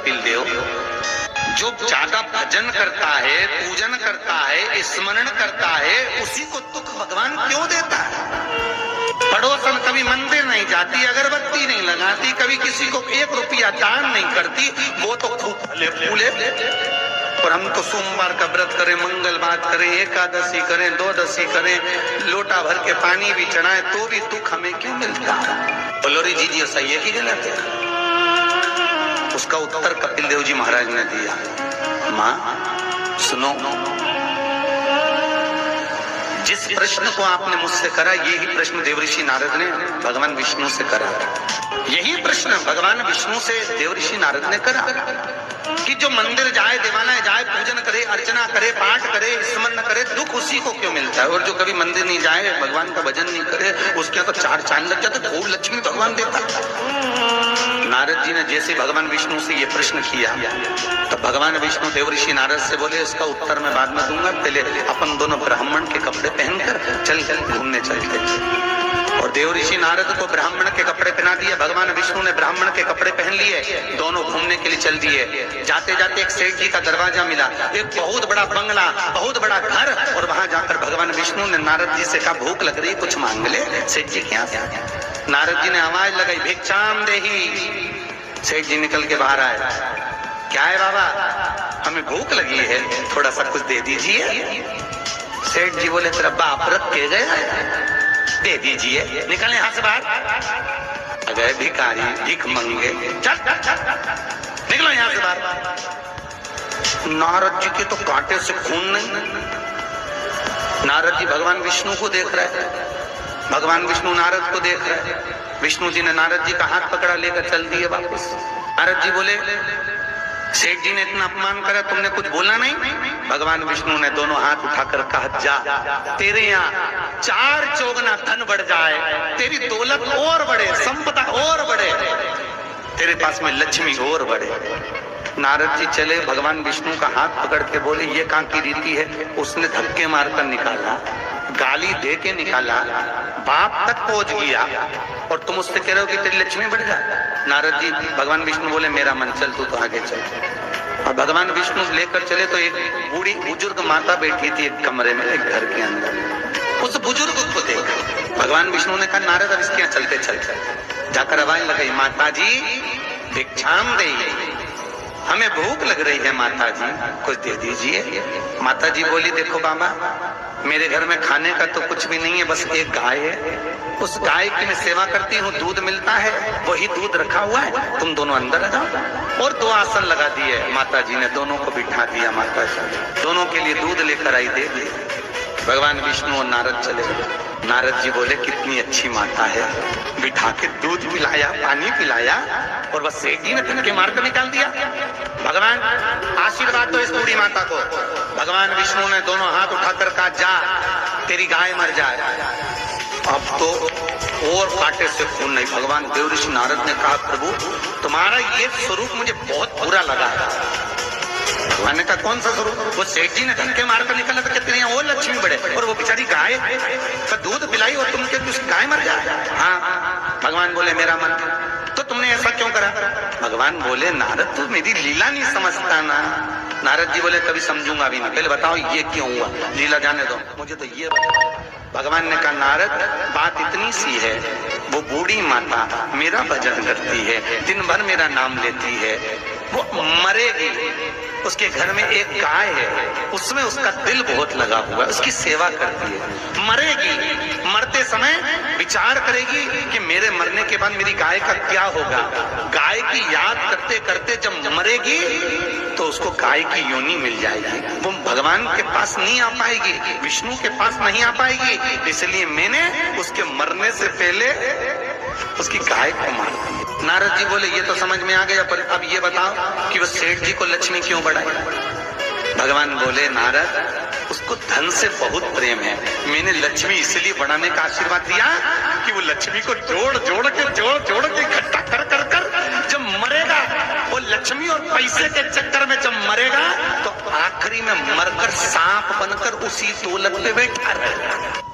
कपिल देव, जो ज्यादा भजन करता है, पूजन करता है, स्मरण करता है, उसी को दुख भगवान क्यों देता है? पड़ोसन कभी मंदिर नहीं जाती, अगरबत्ती नहीं लगाती, कभी किसी को 1 रुपया दान नहीं करती, वो तो खूब फले फूले। और हम तो सोमवार का व्रत करें, मंगल बात करें, एकादशी करें, द्वादशी करें, लोटा भर के पानी भी चढ़ाएं, तो भी दुख हमें क्यों मिलता है? बोलोरी जी सही है कि गलत है? उसका उत्तर कपिल देव जी महाराज ने दिया। माँ सुनो, जिस प्रश्न को आपने मुझसे करा, यही प्रश्न देवऋषि नारद ने भगवान विष्णु से करा। यही प्रश्न भगवान विष्णु से देवऋषि नारद ने करा कि जो मंदिर जाए, देवालय जाए, पूजन करे, अर्चना करे, पाठ करे, स्मरण करे, दुख उसी को क्यों मिलता है? और जो कभी मंदिर नहीं जाए, भगवान का भजन नहीं करे, उसके तो 4 चांद लग जाते, खूब लक्ष्मी भगवान देता। नारद जी ने जैसे भगवान विष्णु से ये प्रश्न किया, तो भगवान विष्णु देवऋषि नारद से बोले, इसका उत्तर मैं बाद में दूंगा, पहले अपन दोनों ब्राह्मण के कपड़े पहनकर चल घूमने चलते। और देवऋषि नारद को ब्राह्मण के कपड़े पहना दिए, भगवान विष्णु ने ब्राह्मण के कपड़े पहन लिए, दोनों घूमने के लिए चल दिए। जाते जाते एक सेठ जी का दरवाजा मिला, एक बहुत बड़ा बंगला, बहुत बड़ा घर, और वहां जाकर भगवान विष्णु ने नारद जी से कहा, भूख लग रही, कुछ मांग ले। सेठ जी क्या? नारद जी ने आवाज लगाई, भिक्षाम देही। सेठ जी निकल के बाहर आए। क्या है बाबा? हमें भूख लगी है, थोड़ा सा कुछ दे दीजिए। सेठ जी बोले, तेरा बाप रख के गया, दे दीजिए। निकले यहां से बाहर। अगर भिखारी, भीख मंगे, चल निकलो यहां से बाहर। नारद जी के तो कांटे से खून नहीं। नारद जी भगवान विष्णु को देख रहे हैं, भगवान विष्णु नारद को देख रहे हैं। विष्णु जी ने नारद जी का हाथ पकड़ा, लेकर चल दिए वापस। नारद जी बोले, सेठ जी ने इतना अपमान करा, तुमने कुछ बोला नहीं? भगवान विष्णु ने दोनों हाथ उठाकर कहा, जा, तेरे यहाँ 4 चौगुना धन बढ़ जाए, तेरी दौलत और बढ़े, संपदा और बढ़े, तेरे पास में लक्ष्मी और बढ़े। नारद जी चले, भगवान विष्णु का हाथ पकड़ के बोले, ये कहाँ की रीति है? उसने धक्के मारकर निकाला, गाली दे के निकाला, बाप तक पहुंच गया, और तुम उससे कह रहे हो कि तेरी लक्ष्मी बढ़ जाए। नारद जी, भगवान विष्णु बोले, मेरा मन, चल तू तो आगे चल। और भगवान विष्णु लेकर चले तो एक बूढ़ी बुजुर्ग माता बैठी थी एक कमरे में, एक घर के अंदर। उस बुजुर्ग को देख भगवान विष्णु ने कहा, नारद अब इसके यहाँ चलते चलते। जाकर आवाज लगाई, माता जी भिक्षाम देइए, हमें भूख लग रही है माता जी, कुछ दे दीजिए। माता जी बोली, देखो बाबा, मेरे घर में खाने का तो कुछ भी नहीं है, बस एक गाय है, उस गाय की मैं सेवा करती हूँ, दूध मिलता है, वही दूध रखा हुआ है, तुम दोनों अंदर आ जाओ। और 2 आसन लगा दिए माता जी ने, दोनों को बिठा दिया। माता जी दोनों के लिए दूध लेकर आई, दे दिए। भगवान विष्णु और नारद चले गए। नारद जी बोले, कितनी अच्छी माता है, बिठा के दूध पिलाया, पानी पिलाया, और बस सेठ जी ने धक्के मारकर निकाल दिया। भगवान आशीर्वाद दो इस बूढ़ी माता को। भगवान विष्णु ने दोनों हाथ उठाकर कहा, जा, तेरी गाय मर जाए। अब तो और कांटे से खून नहीं। भगवान देवऋषि नारद ने कहा, प्रभु तुम्हारा ये स्वरूप मुझे बहुत बुरा लगा। भगवान ने कहा, कौन सा स्वरूप? वो सेठ जी ने धक्के मारकर निकाला तो कितने और लक्ष्मी बढ़े, और वो बेचारी गाय का दूध पिलाई और तुम के गाय मर जाए। हाँ। भगवान बोले, मेरा मन, तो तुमने ऐसा क्यों करा? भगवान बोले, नारद तू मेरी लीला नहीं समझता ना। नारद जी बोले, कभी समझूंगा भी नहीं, पहले बताओ ये क्यों हुआ, लीला जाने दो, मुझे तो ये बताओ। भगवान ने कहा, नारद बात इतनी सी है, वो बूढ़ी माता मेरा भजन करती है, दिन भर मेरा नाम लेती है, वो मरेगी, उसके घर में एक गाय है, उसमें उसका दिल बहुत लगा हुआ है, उसकी सेवा करती है, मरेगी, मरते समय विचार करेगी कि मेरे मरने के बाद मेरी गाय का क्या होगा। गाय की याद करते करते जब मरेगी तो उसको गाय की योनि मिल जाएगी, वो भगवान के पास नहीं आ पाएगी, विष्णु के पास नहीं आ पाएगी, इसलिए मैंने उसके मरने से पहले उसकी गाय को मार दिया। नारद जी बोले, ये तो समझ में आ गया, पर अब ये बताओ कि वो सेठ जी को लक्ष्मी क्यों बढ़ाई? भगवान बोले, नारद उसको धन से बहुत प्रेम है, मैंने लक्ष्मी इसलिए बढ़ाने का आशीर्वाद दिया कि वो लक्ष्मी को जोड़ जोड़ के इकट्ठा कर कर कर जब मरेगा, वो लक्ष्मी और पैसे के चक्कर में जब मरेगा तो आखिरी में मरकर सांप बनकर उसी दौलत पे बैठा रहेगा।